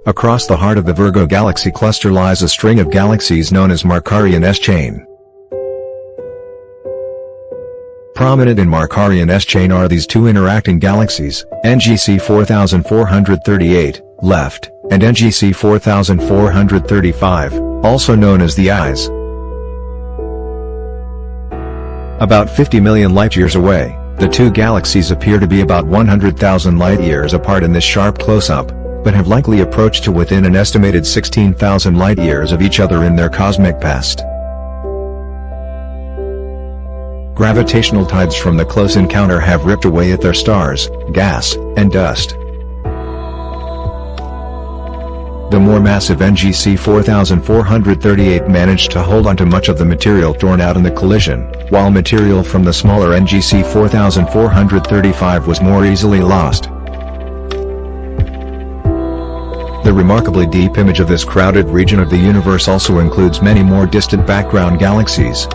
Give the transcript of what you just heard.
Across the heart of the Virgo Galaxy Cluster lies a string of galaxies known as Markarian S-chain. Prominent in Markarian S-chain are these two interacting galaxies, NGC 4438, left, and NGC 4435, also known as the Eyes. About 50 million light-years away, the two galaxies appear to be about 100,000 light-years apart in this sharp close-up, but have likely approached to within an estimated 16,000 light-years of each other in their cosmic past. Gravitational tides from the close encounter have ripped away at their stars, gas, and dust. The more massive NGC 4438 managed to hold onto much of the material torn out in the collision, while material from the smaller NGC 4435 was more easily lost. The remarkably deep image of this crowded region of the universe also includes many more distant background galaxies,